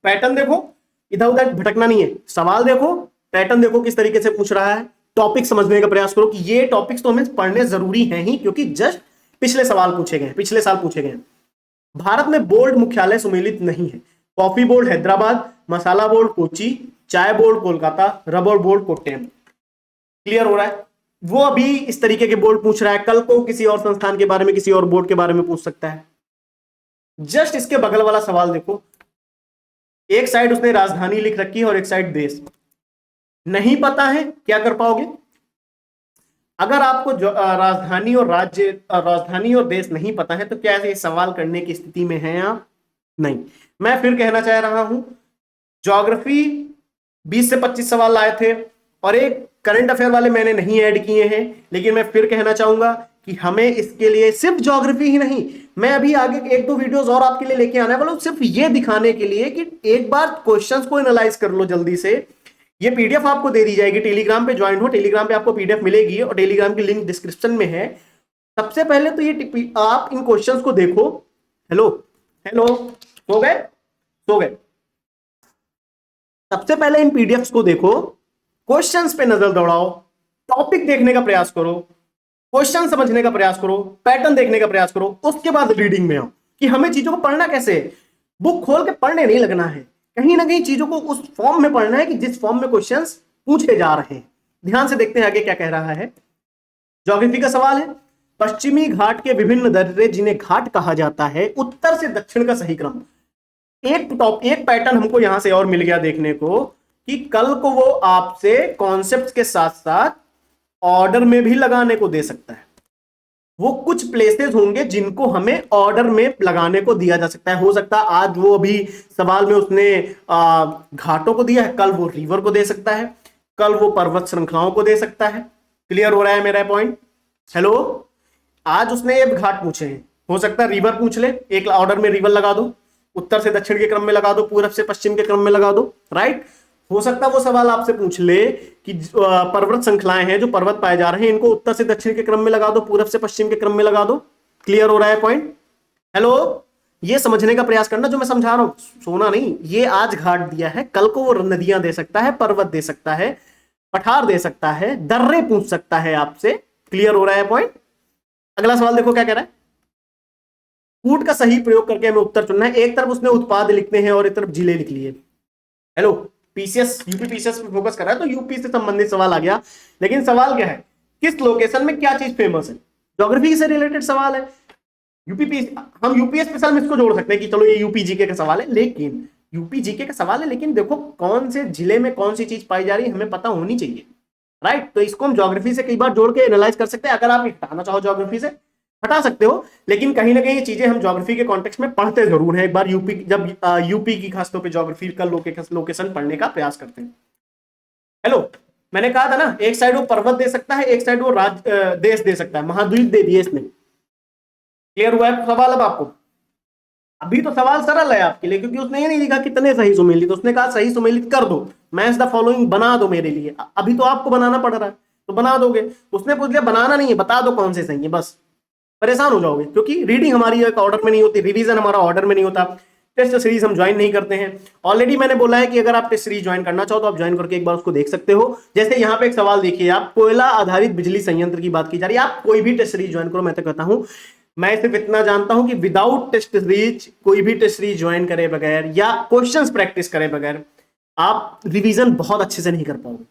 पैटर्न देखो, इधर उधर भटकना नहीं है। सवाल देखो, पैटर्न देखो किस तरीके से पूछ रहा है, टॉपिक समझने का प्रयास करो कि ये टॉपिक्स तो हमें पढ़ने जरूरी हैं ही, क्योंकि जस्ट पिछले सवाल पूछे गए, पिछले साल पूछे गए। भारत में बोर्ड मुख्यालय सुमेलित नहीं है। कॉफी बोर्ड हैदराबाद, मसाला बोर्ड कोची, चाय board Kolkata, rubber board Kottayam. Clear हो रहा है? वो अभी इस तरीके के बोर्ड पूछ रहा है, कल को किसी और संस्थान के बारे में, किसी और बोर्ड के बारे में पूछ सकता है। जस्ट इसके बगल वाला सवाल देखो, एक साइड उसने राजधानी लिख रखी है और एक साइड देश। नहीं पता है क्या कर पाओगे? अगर आपको राजधानी और राज्य, राजधानी और देश नहीं पता है, तो क्या ऐसे सवाल करने की स्थिति में हैं आप? नहीं। मैं फिर कहना चाह रहा हूं, ज्योग्राफी 20 से 25 सवाल लाए थे और एक करंट अफेयर वाले मैंने नहीं ऐड किए हैं, लेकिन मैं फिर कहना चाहूंगा कि हमें इसके लिए सिर्फ ज्योग्राफी ही नहीं, मैं अभी आगे 1-2 वीडियोस और आपके लिए लेके आने वाला हूं, सिर्फ ये दिखाने के लिए कि एक बार क्वेश्चंस को एनालाइज कर लो जल्दी से। ये पीडीएफ आपको दे दी जाएगी, टेलीग्राम पे ज्वाइन हो, टेलीग्राम पे आपको पीडीएफ मिलेगी और टेलीग्राम की लिंक डिस्क्रिप्शन में है। सबसे पहले तो ये आप इन क्वेश्चंस को देखो। हेलो हेलो, सो गए? सो गए? सबसे पहले इन पीडीएफ्स को देखो, क्वेश्चंस पे नजर दौड़ाओ, टॉपिक देखने का प्रयास करो, क्वेश्चन समझने का प्रयास करो, पैटर्न देखने का प्रयास करो, उसके बाद रीडिंग में आओ कि हमें चीजों को पढ़ना कैसे है। बुक खोल के पढ़ने नहीं लगना है, कहीं ना कहीं चीजों को उस फॉर्म में पढ़ना है कि जिस फॉर्म में क्वेश्चंस पूछे जा रहे हैं। ध्यान से देखते हैं आगे क्या कह रहा है। ज्योग्राफी का सवाल है, पश्चिमी घाट के विभिन्न दर्रे जिन्हें घाट कहा जाता है, उत्तर से दक्षिण का सही क्रम। एक पैटर्न हमको यहां से और मिल गया देखने को कि कल को वो आपसे कॉन्सेप्ट्स के साथ साथ ऑर्डर में भी लगाने को दे सकता है। वो कुछ प्लेसेस होंगे जिनको हमें ऑर्डर में लगाने को दिया जा सकता है। हो सकता है आज वो अभी सवाल में उसने घाटों को दिया है, कल वो रिवर को दे सकता है, कल वो पर्वत श्रृंखलाओं को दे सकता है। क्लियर हो रहा है मेरा पॉइंट? हेलो, आज उसने ये घाट पूछे हैं, हो सकता है रिवर पूछ ले, एक ऑर्डर में रिवर लगा दो, उत्तर से दक्षिण के क्रम में लगा दो, पूरब से पश्चिम के क्रम में लगा दो, राइट। हो सकता है वो सवाल आपसे पूछ ले कि पर्वत श्रृंखलाएं हैं, जो पर्वत पाए जा रहे हैं, इनको उत्तर से दक्षिण के क्रम में लगा दो, पूरब से पश्चिम के क्रम में लगा दो। क्लियर हो रहा है पॉइंट? हेलो, ये समझने का प्रयास करना जो मैं समझा रहा हूं, सोना नहीं। ये आज घाट दिया है, कल को वो नदियां दे सकता है, पर्वत दे सकता है, पठार दे सकता है, दर्रे पूछ सकता है आपसे। क्लियर हो रहा है पॉइंट? अगला सवाल देखो क्या कह रहा है। कूट का सही प्रयोग करके हमें उत्तर चुनना है। एक तरफ उसने उत्पाद लिखते हैं और एक तरफ जिले लिख लिए। हेलो, पीसीएस, यूपी पीसीएस पे फोकस कर रहा है तो यूपी से संबंधित सवाल आ गया, लेकिन सवाल क्या है, किस लोकेशन में क्या चीज फेमस है? ज्योग्राफी से रिलेटेड सवाल है। हम यूपी स्पेशल में इसको जोड़ सकते हैं कि चलो ये यूपी जीके का सवाल है, लेकिन यूपी जीके का सवाल है, लेकिन देखो कौन से जिले में कौन सी चीज पाई जा रही है हमें पता होनी चाहिए, राइट। तो इसको हम ज्योग्राफी से कई बार जोड़ के एनालाइज कर सकते हैं। अगर आप हटाना चाहो ज्योग्राफी से हटा सकते हो, लेकिन कहीं ना कहीं ये चीजें हम ज्योग्राफी के कॉन्टेक्स्ट में पढ़ते जरूर हैं। एक बार यूपी, जब यूपी की खासतौर पे ज्योग्राफी का लोकेशन पढ़ने का प्रयास करते हैं। हेलो, मैंने कहा था ना, एक साइड वो पर्वत दे सकता है, एक साइड वो देश दे सकता है, महाद्वीप दे दिए इसने। क्लियर हुआ है सवाल अब आपको? अभी तो सवाल सरल है आपके लिए, क्योंकि उसने ये नहीं लिखा कितने सही सुमेलित, उसने कहा सही सुमेलित कर दो, मैच द फॉलोइंग बना दो मेरे लिए। अभी तो आपको बनाना पड़ रहा है, तो बना दोगे। उसने पूछ लिया बनाना नहीं है, बता दो कौन से सही है, बस परेशान हो जाओगे, क्योंकि रीडिंग हमारी एक ऑर्डर में नहीं होती, रिवीजन हमारा ऑर्डर में नहीं होता। टेस्ट सीरीज हम ज्वाइन नहीं करते हैं। ऑलरेडी मैंने बोला है कि अगर आप टेस्ट सीरीज ज्वाइन करना चाहो तो आप ज्वाइन करके एक बार उसको देख सकते हो। जैसे यहाँ पे एक सवाल देखिए, आप कोयला आधारित बिजली संयंत्र की बात की जा रही है। आप कोई भी टेस्ट सीरीज ज्वाइन करो, मैं तो कहता हूं, मैं सिर्फ इतना जानता हूं कि विदाउट टेस्ट सीरीज, कोई भी टेस्ट सीरीज ज्वाइन करे बगैर या क्वेश्चंस प्रैक्टिस करे बगैर आप रिवीजन बहुत अच्छे से नहीं कर पाओगे।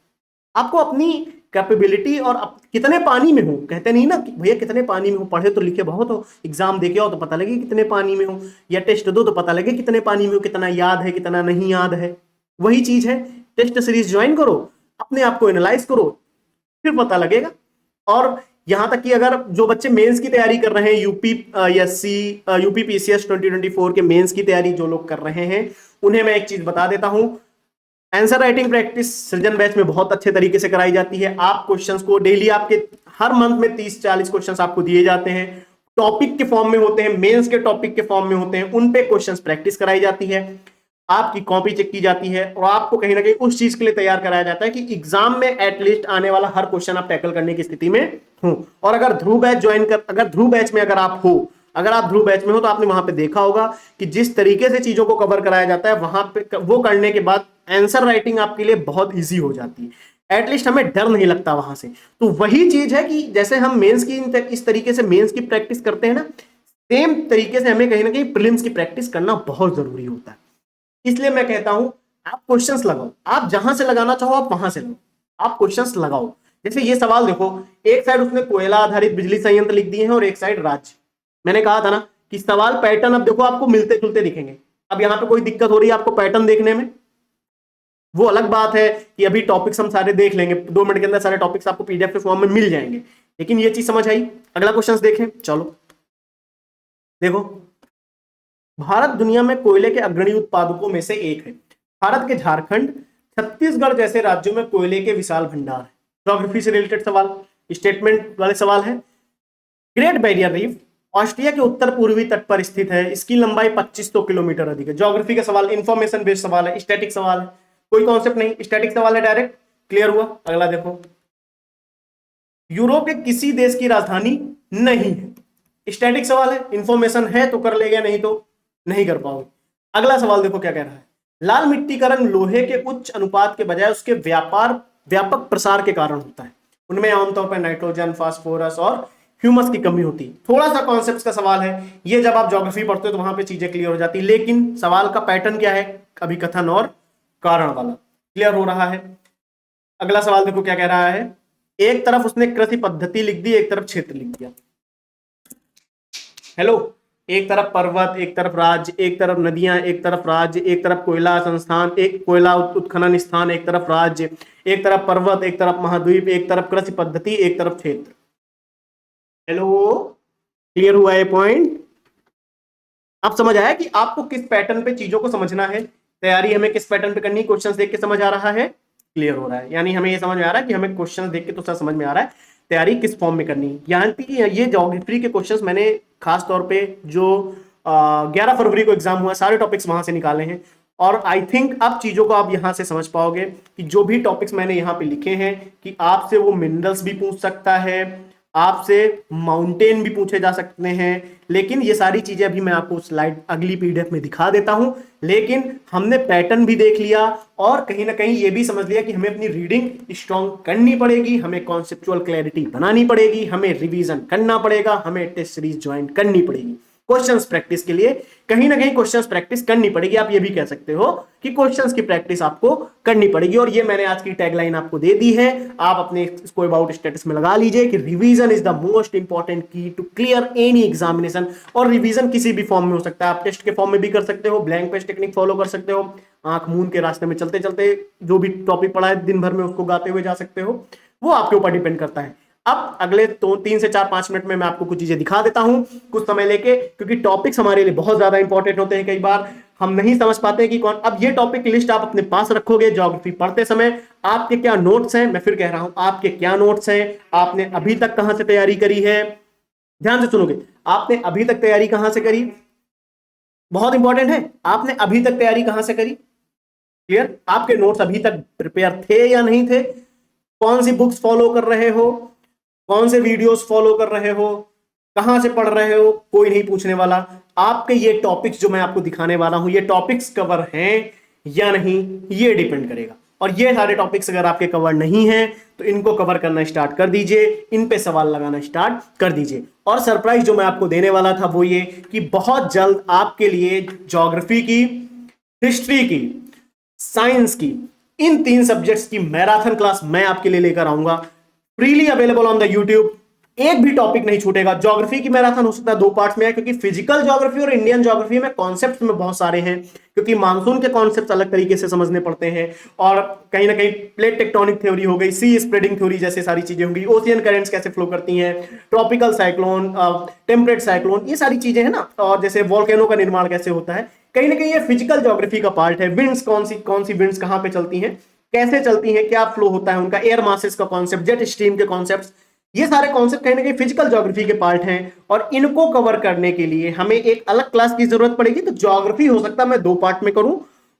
आपको अपनी कैपेबिलिटी और कितने पानी में हो, कहते नहीं ना कि भैया कितने पानी में हो, पढ़े तो लिखे बहुत हो, एग्जाम देके आओ तो पता लगे कितने पानी में हो, या टेस्ट दो तो पता लगे कितने पानी में हो, कितना याद है कितना नहीं याद है। वही चीज है, टेस्ट सीरीज ज्वाइन करो, अपने आप को एनालाइज करो, फिर पता लगेगा। और यहां तक कि अगर जो बच्चे मेंस की तैयारी कर रहे हैं, यूपी पीसीएस 2024 के मेंस की तैयारी जो लोग कर रहे हैं, उन्हें मैं एक चीज बता देता हूं, आंसर राइटिंग प्रैक्टिस सृजन बैच में बहुत अच्छे तरीके से कराई जाती है। आप क्वेश्चंस को डेली, आपके हर मंथ में 30-40 क्वेश्चंस आपको दिए जाते हैं, टॉपिक के फॉर्म में होते हैं, मेंस के टॉपिक के फॉर्म में होते हैं, उन पे क्वेश्चंस प्रैक्टिस कराई जाती है, आपकी कॉपी चेक की जाती है और आपको कहीं ना कहीं उस चीज के लिए तैयार कराया जाता है कि एग्जाम में एटलीस्ट आने वाला हर क्वेश्चन आप टैकल करने की स्थिति में हो। और अगर ध्रुव बैच ज्वाइन कर, अगर ध्रुव बैच में अगर आप ध्रुव बैच में हो तो आपने वहां पे देखा होगा कि जिस तरीके से चीजों को कवर कराया जाता है, वहां पे वो करने के बाद आंसर राइटिंग आपके लिए बहुत ईजी हो जाती है। एटलीस्ट हमें डर नहीं लगता वहां से। तो वही चीज है कि जैसे हम मेंस की इस तरीके से मेंस की प्रैक्टिस करते हैं ना, सेम तरीके से हमें कहीं ना कहीं प्रीलिम्स की प्रैक्टिस करना बहुत जरूरी होता है। इसलिए मैं कहता हूं आप क्वेश्चंस लगाओ, आप जहां से लगाना चाहो आप वहां से लो, आप क्वेश्चंस लगाओ। जैसे ये सवाल देखो, एक साइड उसने कोयला आधारित बिजली संयंत्र लिख दिए हैं और एक साइड राज्य। मैंने कहा था ना कि सवाल पैटर्न अब देखो आपको मिलते जुलते दिखेंगे। अब यहां पे कोई दिक्कत हो रही है आपको पैटर्न देखने में, वो अलग बात है कि अभी टॉपिक्स हम सारे देख लेंगे, 2 मिनट के अंदर सारे टॉपिक्स आपको पीडीएफ के फॉर्म में मिल जाएंगे, लेकिन ये चीज समझ आई। अगला क्वेश्चन देखें, चलो देखो, भारत दुनिया में कोयले के अग्रणी उत्पादकों में से एक है। भारत के झारखंड, छत्तीसगढ़ जैसे राज्यों में कोयले के विशाल भंडार है। ज्योग्राफी से रिलेटेड सवाल, स्टेटमेंट वाले सवाल है। ग्रेट बैरियर रीफ ऑस्ट्रेलिया के उत्तर पूर्वी तट पर स्थित है, इसकी लंबाई 2500 किलोमीटर अधिक है। ज्योग्राफी का सवाल, इंफॉर्मेशन बेस्ड सवाल है, स्टैटिक सवाल है, कोई कॉन्सेप्ट नहीं, स्टैटिक सवाल है डायरेक्ट। क्लियर हुआ? अगला देखो, यूरोप के किसी देश की राजधानी नहीं है। स्टैटिक सवाल है, इंफॉर्मेशन है तो कर लेगा, नहीं तो नहीं कर पाओगे। अगला सवाल देखो क्या कह रहा है, लाल मिट्टी का रंग लोहे के उच्च अनुपात के बजाय उसके व्यापक प्रसार के कारण होता है। उनमें आमतौर पर नाइट्रोजन, फास्फोरस और ह्यूमस की कमी होती है। थोड़ा सा कॉन्सेप्ट का सवाल है ये, जब आप ज्योग्राफी पढ़ते हो तो वहां पे चीजें क्लियर हो जाती है, लेकिन सवाल का पैटर्न क्या है, अभी कथन और कारण वाला। क्लियर हो रहा है? अगला सवाल देखो क्या कह रहा है, एक तरफ उसने कृषि पद्धति लिख दी, एक तरफ क्षेत्र लिख दिया। हेलो, एक तरफ पर्वत, एक तरफ राज्य, एक तरफ नदियां, एक तरफ राज्य, एक तरफ कोयला संस्थान, एक कोयला उत्खनन स्थान, एक तरफ राज्य, एक तरफ पर्वत, एक तरफ महाद्वीप, एक तरफ कृषि पद्धति, एक तरफ क्षेत्र। हेलो, क्लियर हुआ ये पॉइंट? अब समझ आया कि आपको किस पैटर्न पे चीजों को समझना है, तैयारी हमें किस पैटर्न पे करनी है। क्वेश्चंस देख के समझ आ रहा है? क्लियर हो रहा है? यानी हमें ये समझ में आ रहा है कि हमें क्वेश्चंस देख के तो सब समझ में आ रहा है तैयारी किस फॉर्म में करनी है। यहाँ तक कि ये ज्योग्राफी के क्वेश्चंस मैंने खास तौर पे जो 11 फरवरी को एग्जाम हुआ, सारे टॉपिक्स वहां से निकाले हैं। और आई थिंक अब चीजों को आप यहां से समझ पाओगे कि जो भी टॉपिक्स मैंने यहाँ पे लिखे हैं कि आपसे वो मिनरल्स भी पूछ सकता है, आपसे माउंटेन भी पूछे जा सकते हैं, लेकिन ये सारी चीजें अभी मैं आपको स्लाइड अगली पीडीएफ में दिखा देता हूं। लेकिन हमने पैटर्न भी देख लिया और कहीं ना कहीं ये भी समझ लिया कि हमें अपनी रीडिंग स्ट्रांग करनी पड़ेगी, हमें कॉन्सेप्चुअल क्लैरिटी बनानी पड़ेगी, हमें रिवीजन करना पड़ेगा, हमें टेस्ट सीरीज ज्वाइन करनी पड़ेगी। क्वेश्चंस प्रैक्टिस के लिए कहीं ना कहीं क्वेश्चंस प्रैक्टिस करनी पड़ेगी। आप ये भी कह सकते हो कि क्वेश्चंस की प्रैक्टिस आपको करनी पड़ेगी। और ये मैंने आज की टैगलाइन आपको दे दी है, आप अपने इसको अबाउट स्टेटस में लगा लीजिए कि revision is the most important की टू क्लियर एनी एग्जामिनेशन। और रिवीजन किसी भी फॉर्म में हो सकता है, आप टेस्ट के फॉर्म में भी कर सकते हो, ब्लैंक पेज टेक्निक फॉलो कर सकते हो, आंख मूंद के रास्ते में चलते चलते जो भी टॉपिक पढ़ा है दिन भर में उसको गाते हुए जा सकते हो, वो आपके ऊपर डिपेंड करता है। अब अगले 3 से 4-5 मिनट में मैं आपको कुछ चीजें दिखा देता हूं कुछ समय लेके, क्योंकि टॉपिक्स हमारे लिए बहुत ज्यादा इंपॉर्टेंट होते हैं। कई बार हम नहीं समझ पाते कि कौन। अब ये टॉपिक लिस्ट आप अपने पास रखोगे ज्योग्राफी पढ़ते समय। आपके क्या नोट्स हैं, मैं फिर कह रहा हूं, आपके क्या नोट्स हैं, आपने अभी तक कहां से तैयारी करी है, ध्यान से सुनोगे, आपने अभी तक तैयारी कहां से करी, बहुत इंपॉर्टेंट है, आपने अभी तक तैयारी कहां से करी। क्लियर? आपके नोट्स अभी तक प्रिपेयर थे या नहीं थे, कौन सी बुक्स फॉलो कर रहे हो, कौन से वीडियोस फॉलो कर रहे हो, कहां से पढ़ रहे हो, कोई नहीं पूछने वाला। आपके ये टॉपिक्स जो मैं आपको दिखाने वाला हूं, ये टॉपिक्स कवर हैं या नहीं, ये डिपेंड करेगा। और ये सारे टॉपिक्स अगर आपके कवर नहीं हैं तो इनको कवर करना स्टार्ट कर दीजिए, इन पे सवाल लगाना स्टार्ट कर दीजिए। और सरप्राइज जो मैं आपको देने वाला था वो ये कि बहुत जल्द आपके लिए ज्योग्राफी की, हिस्ट्री की, साइंस की, इन 3 सब्जेक्ट्स की मैराथन क्लास मैं आपके लिए लेकर आऊंगा, freely available on the YouTube. एक भी टॉपिक नहीं छूटेगा। ज्योग्राफी की मैराथन हो सकता है 2 पार्ट्स में है, क्योंकि फिजिकल ज्योग्राफी और इंडियन ज्योग्राफी में कॉन्सेप्ट्स में बहुत सारे हैं, क्योंकि मानसून के कॉन्सेप्ट्स अलग तरीके से समझने पड़ते हैं, और कहीं ना कहीं प्लेट टेक्टोनिक थ्योरी हो गई, सी स्प्रेडिंग थ्योरी जैसे सारी चीजें होंगी, ओशियन करेंट्स कैसे फ्लो करती हैं, ट्रॉपिकल साइक्लोन, टेम्परेट साइक्लोन, ये सारी चीजें हैं ना, और जैसे वोल्केनो का निर्माण कैसे होता है, कहीं ना कहीं ये फिजिकल ज्योग्राफी का पार्ट है। विंड्स कौन सी विंड्स कहां पे चलती हैं, कैसे चलती हैं, क्या फ्लो होता है उनका, एयर मासेस का कॉन्सेप्ट, जेट स्ट्रीम के कॉन्सेप्ट, ये सारे कॉन्सेप्ट कहीं ना कहीं फिजिकल ज्योग्राफी के पार्ट हैं। और इनको कवर करने के लिए हमें एक अलग क्लास की जरूरत पड़ेगी। तो ज्योग्राफी हो सकता है मैं 2 पार्ट में करूं,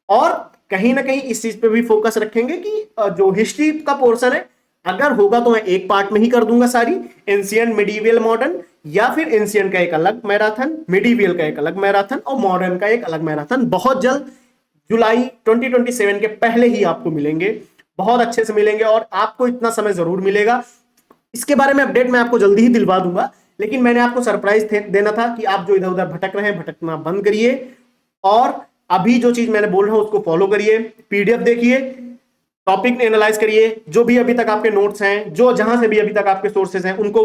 और कहीं ना कहीं इस चीज पे भी फोकस रखेंगे कि जो हिस्ट्री का पोर्शन है, अगर होगा तो मैं एक पार्ट में ही कर दूंगा सारी, एंशिएंट, मिडीवियल, मॉडर्न, या फिर एंशिएंट का एक अलग मैराथन, मिडीवियल का एक अलग मैराथन, और मॉडर्न का एक अलग मैराथन बहुत जल्द जुलाई 2027 के पहले ही आपको मिलेंगे, बहुत अच्छे से मिलेंगे। और आपको इतना समय जरूर मिलेगा, इसके बारे में अपडेट मैं आपको जल्दी ही दिलवा दूंगा, लेकिन मैंने आपको सरप्राइज देना था कि आप जो इधर उधर भटक रहे हैं, भटकना बंद करिए, और अभी जो चीज मैंने बोल रहा हूं उसको फॉलो करिए, पीडीएफ देखिए, टॉपिक एनालाइज करिए, जो भी अभी तक आपके नोट्स हैं, जो जहां से भी अभी तक आपके सोर्सेज हैं, उनको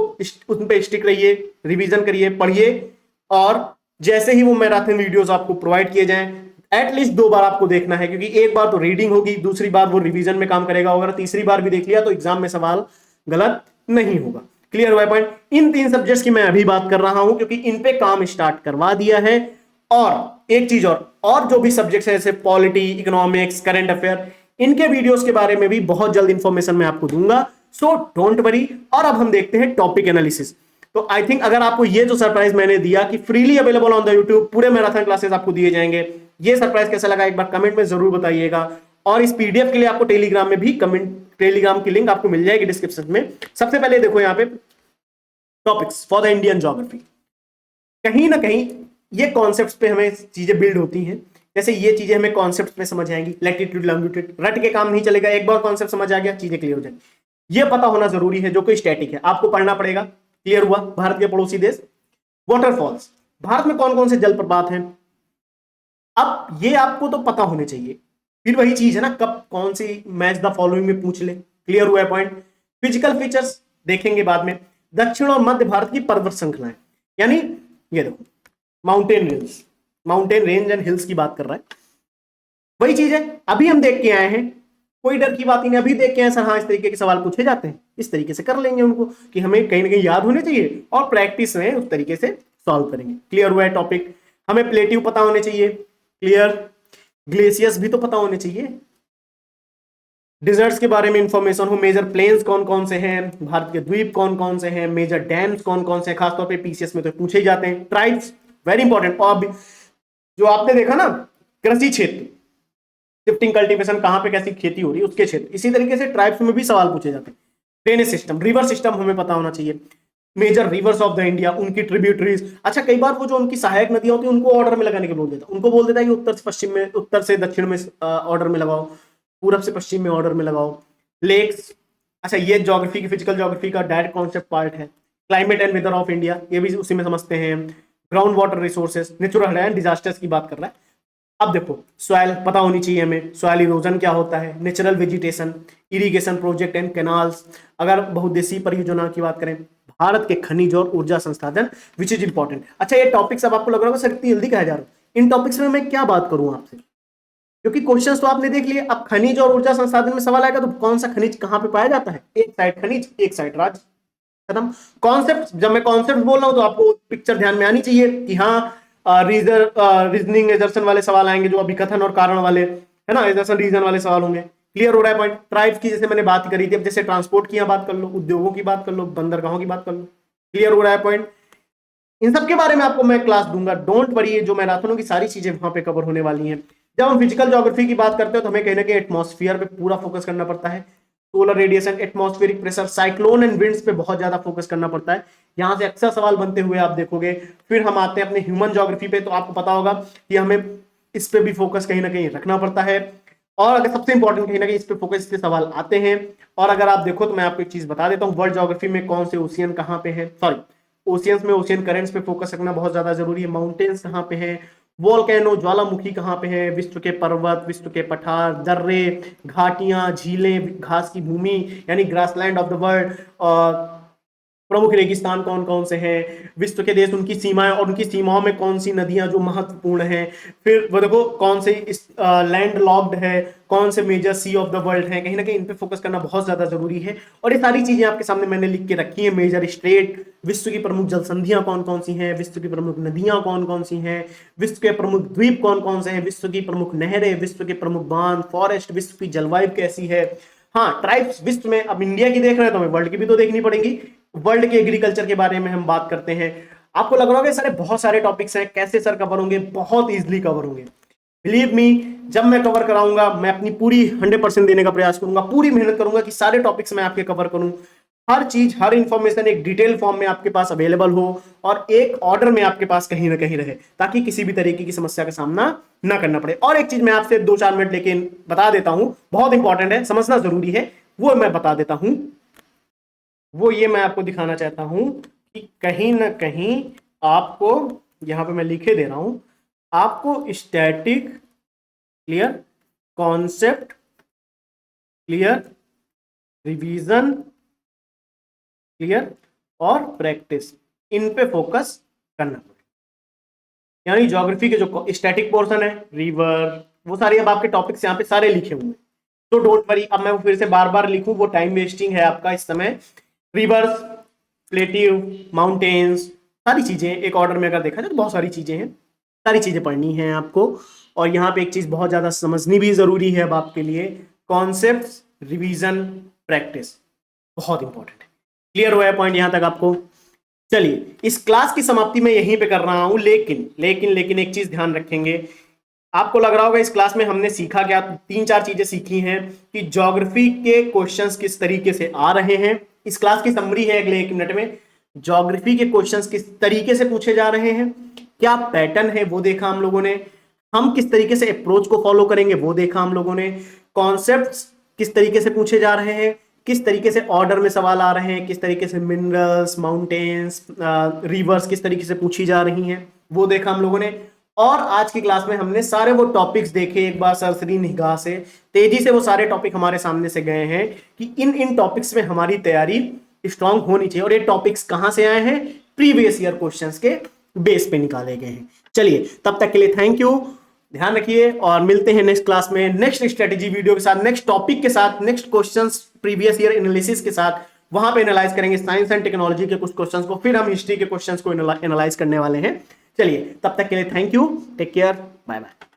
उन पे स्टिक रहिए, रिवीजन करिए, पढ़िए, और जैसे ही वो मैराथन वीडियोस आपको प्रोवाइड किए जाएं, एटलीस्ट 2 बार आपको देखना है, क्योंकि एक बार तो रीडिंग होगी, दूसरी बार वो रिवीजन में काम करेगा, अगर तीसरी बार भी देख लिया तो एग्जाम में सवाल गलत नहीं होगा। क्लियर हुआ पॉइंट? इन 3 सब्जेक्ट्स की मैं अभी बात कर रहा हूं, क्योंकि इन पे काम स्टार्ट करवा दिया है। और एक चीज और जो भी सब्जेक्ट्स है जैसे पॉलिटी, इकोनॉमिक्स, करंट अफेयर, इनके वीडियोस के बारे में भी बहुत जल्द इंफॉर्मेशन मैं आपको दूंगा, सो डोंट वरी। और अब हम देखते हैं टॉपिक एनालिसिस। तो आई थिंक अगर आपको ये जो सरप्राइज मैंने दिया कि freely available on the YouTube, पूरे मैराथन क्लासेस आपको दिए जाएंगे, ये सरप्राइज कैसा लगा एक बार कमेंट में जरूर बताइएगा। और इस पीडीएफ के लिए आपको टेलीग्राम में भी टेलीग्राम की लिंक आपको मिल जाएगी डिस्क्रिप्शन में। सबसे पहले देखो यहाँ पे topics for the Indian geography, कहीं ना कहीं ये कॉन्सेप्ट्स पे हमें चीजें बिल्ड होती हैं। जैसे ये चीजें हमें कॉन्सेप्ट में समझ आएंगी, लैटिट्यूड, लॉन्गिट्यूड, रट के काम नहीं चलेगा, एक बार कॉन्सेप्ट समझ आ गया चीजें क्लियर हो जाएंगी। ये पता होना जरूरी है, जो कोई स्टैटिक है आपको पढ़ना पड़ेगा। क्लियर हुआ? भारत के पड़ोसी देश, वाटरफॉल्स, भारत में कौन कौन से जलप्रपात हैं, अब ये आपको तो पता होने चाहिए। फिर वही चीज है ना, कब कौन सी मैच द फॉलोइंग में पूछ ले। क्लियर हुआ है पॉइंट? फिजिकल फीचर्स देखेंगे बाद में। दक्षिण और मध्य भारत की पर्वत श्रृंखलाएं, यानी ये देखो mountain range, mountain range and hills की बात कर रहा है, वही चीज है। अभी हम देख के आए हैं, कोई डर की बात ही नहीं, अभी देख के आए सर, हाँ इस तरीके के सवाल पूछे जाते हैं, इस तरीके से कर लेंगे उनको, कि हमें कहीं ना कहीं याद होने चाहिए, और प्रैक्टिस में उस तरीके से सॉल्व करेंगे। क्लियर हुआ है टॉपिक? हमें प्लेट्यू पता होने चाहिए, क्लियर, ग्लेशियर्स भी तो पता होने चाहिए, डिजर्ट्स के बारे में इंफॉर्मेशन हो, मेजर प्लेन्स कौन कौन से हैं, भारत के द्वीप कौन कौन से हैं, मेजर डैम्स कौन कौन से हैं, खासतौर पे पीसीएस में तो पूछे ही जाते हैं। Tribes very important. और जो आपने देखा ना कृषि क्षेत्र, शिफ्टिंग कल्टीवेशन, कहां पे कैसी खेती हो रही है उसके क्षेत्र, इसी तरीके से ट्राइब्स में भी सवाल पूछे जाते हैं। ड्रेनेज सिस्टम, रिवर सिस्टम हमें पता होना चाहिए, major rivers of the India, उनकी ट्रिब्यूटरीज। अच्छा, कई बार वो जो उनकी सहायक नदियां होती है उनको ऑर्डर में लगाने के बोल देता, उनको बोल देता है कि उत्तर से पश्चिम में, उत्तर से दक्षिण में ऑर्डर में लगाओ, पूरब से पश्चिम में ऑर्डर में लगाओ। लेक्स, अच्छा ये ज्योग्राफी की, फिजिकल ज्योग्राफी का डायरेक्ट कॉन्सेप्ट पार्ट है। Climate and weather of India, ये भी उसी में समझते हैं। Ground water resources, natural and disasters की बात कर रहा है। अब देखो सॉइल पता होनी चाहिए हमें, सॉइल इरोजन क्या होता है, natural vegetation, irrigation project and canals. अगर बहुउद्देशीय परियोजना की बात करें, भारत के खनिज और ऊर्जा संसाधन, विच इज इंपॉर्टेंट। अच्छा, ये टॉपिक्स अब आपको लग रहा होगा सर इतनी जल्दी कहा जा रहा है, इन टॉपिक्स में मैं क्या बात करूं आपसे, क्योंकि क्वेश्चंस तो आपने देख लिए। अब खनिज और ऊर्जा संसाधन में सवाल आएगा तो कौन सा खनिज कहां पे पाया जाता है, एक साइड खनिज, एक साइड राज्य, खत्म। कॉन्सेप्ट, जब मैं कॉन्सेप्ट बोल रहा हूं तो आपको पिक्चर ध्यान में आनी चाहिए कि हाँ रीजनिंग एजर्सन वाले सवाल आएंगे, जो अभी कथन और कारण वाले है ना, एजर्सन रीजन वाले सवाल होंगे। क्लियर हो रहा है पॉइंट? ट्राइब्स की जैसे मैंने बात करी थी, अब जैसे ट्रांसपोर्ट की यहाँ बात कर लो, उद्योगों की बात कर लो, बंदरगाहों की बात कर लो। क्लियर हो रहा है पॉइंट? इन सब के बारे में आपको मैं क्लास दूंगा, डोंट वरी। जो मैराथनों की सारी चीजें वहां पे कवर होने वाली हैं। जब हम फिजिकल ज्योग्राफी की बात करते हो तो हमें कहीं ना कहीं एटमॉस्फेयर पे पूरा फोकस करना पड़ता है, solar radiation, atmospheric pressure, cyclone and winds पे बहुत ज्यादा फोकस करना पड़ता है। यहाँ से अक्सर सवाल बनते हुए आप देखोगे। फिर हम आते हैं अपने ह्यूमन ज्योग्राफी पे, तो आपको पता होगा कि हमें इस पे भी फोकस कहीं ना कहीं रखना पड़ता है, और अगर सबसे इंपॉर्टेंट कहीं ना कहीं इस पे फोकस के सवाल आते हैं। और अगर आप देखो तो मैं आपको एक चीज बता देता हूँ, वर्ल्ड ज्योग्राफी में कौन से ओशियन कहाँ पे है, सॉरी ओशियंस में ओशियन करेंट्स पे फोकस रखना बहुत ज्यादा जरूरी है, माउंटेन्स कहाँ पे है, वोल्केनो ज्वालामुखी कहाँ पे है, विश्व के पर्वत, विश्व के पठार, दर्रे, घाटियां, झीलें, घास की भूमि यानी ग्रासलैंड ऑफ द वर्ल्ड, और प्रमुख रेगिस्तान कौन कौन से हैं, विश्व के देश, उनकी सीमाएं और उनकी सीमाओं में कौन सी नदियां जो महत्वपूर्ण हैं, फिर वो देखो कौन से लैंड लॉक्ड है, कौन से major sea of the world हैं, कहीं ना कहीं इन पे फोकस करना बहुत ज्यादा जरूरी है। और ये सारी चीजें आपके सामने मैंने लिख के रखी है, मेजर स्ट्रेट, विश्व की प्रमुख जल संधियां कौन कौन सी हैं, विश्व की प्रमुख नदियां कौन कौन सी हैं, विश्व के प्रमुख द्वीप कौन कौन से हैं, विश्व की प्रमुख नहरें, विश्व के प्रमुख बांध, फॉरेस्ट, विश्व की जलवायु कैसी है। हाँ, ट्राइब्स विश्व में, अब इंडिया की देख रहे हैं तो हमें वर्ल्ड की भी तो देखनी पड़ेगी। वर्ल्ड के एग्रीकल्चर के बारे में हम बात करते हैं। आपको लग रहा होगा सर बहुत सारे टॉपिक्स हैं, कैसे सर कवर होंगे, बहुत इजीली कवर होंगे। बिलीव मी, जब मैं कवर कराऊंगा मैं अपनी पूरी 100% देने का प्रयास करूंगा, पूरी मेहनत करूंगा कि सारे टॉपिक्स मैं आपके कवर करूं, हर चीज, हर इंफॉर्मेशन एक डिटेल फॉर्म में आपके पास अवेलेबल हो और एक ऑर्डर में आपके पास कहीं ना कहीं रहे, ताकि किसी भी तरीके की समस्या का सामना ना करना पड़े। और एक चीज मैं आपसे 2-4 मिनट लेके बता देता हूं, बहुत इंपॉर्टेंट है, समझना जरूरी है, वो मैं बता देता हूं। वो ये मैं आपको दिखाना चाहता हूं कि कहीं ना कहीं आपको, यहां पे मैं लिखे दे रहा हूं, आपको static clear, concept clear, revision clear और प्रैक्टिस, इन पे फोकस करना पड़ेगा। यानी ज्योग्राफी के जो स्टैटिक पोर्शन है, रिवर, वो सारे अब आपके टॉपिक्स यहाँ पे सारे लिखे हुए हैं, तो डोंट वरी। अब मैं फिर से बार बार लिखूं वो टाइम वेस्टिंग है आपका इस समय। रिवर्स, प्लेटिव, माउंटेन्स, सारी चीजें एक ऑर्डर में अगर देखा जाए तो बहुत सारी चीजें हैं, सारी चीजें पढ़नी है आपको। और यहाँ पे एक चीज बहुत ज्यादा समझनी भी जरूरी है अब आपके लिए, कॉन्सेप्ट्स, रिवीजन, प्रैक्टिस, बहुत इंपॉर्टेंट है। क्लियर हुआ है पॉइंट यहां तक आपको? चलिए, इस क्लास की समाप्ति में यहीं पे कर रहा हूं, लेकिन एक चीज ध्यान रखेंगे। आपको लग रहा होगा इस क्लास में हमने सीखा क्या, 3-4 चीजें सीखी हैं कि ज्योग्राफी के क्वेश्चंस किस तरीके से आ रहे हैं। इस क्लास की समरी है अगले 1 मिनट में, ज्योग्राफी के क्वेश्चंस किस तरीके से पूछे जा रहे हैं, क्या पैटर्न है वो देखा हम लोगों ने, हम किस तरीके से अप्रोच को फॉलो करेंगे वो देखा हम लोगों ने, कॉन्सेप्ट्स किस तरीके से पूछे जा रहे हैं, किस तरीके से ऑर्डर में सवाल आ रहे हैं, किस तरीके से मिनरल्स, माउंटेन्स, रिवर्स किस तरीके से पूछी जा रही हैं वो देखा हम लोगों ने। और आज की क्लास में हमने सारे वो टॉपिक्स देखे एक बार सरसरी निगाह से, तेजी से वो सारे टॉपिक हमारे सामने से गए हैं कि इन टॉपिक्स में हमारी तैयारी स्ट्रांग होनी चाहिए। और ये टॉपिक्स कहां से आए हैं, प्रीवियस ईयर क्वेश्चंस के बेस पे निकाले गए हैं। चलिए, तब तक के लिए थैंक यू, ध्यान रखिए और मिलते हैं नेक्स्ट क्लास में, नेक्स्ट स्ट्रेटेजी वीडियो के साथ, नेक्स्ट टॉपिक के साथ, next questions previous year analysis के साथ। वहां पे एनालाइज करेंगे साइंस एंड टेक्नोलॉजी के कुछ क्वेश्चंस को, फिर हम हिस्ट्री के क्वेश्चंस को एनालाइज करने वाले हैं। चलिए, तब तक के लिए thank you, take care, bye bye.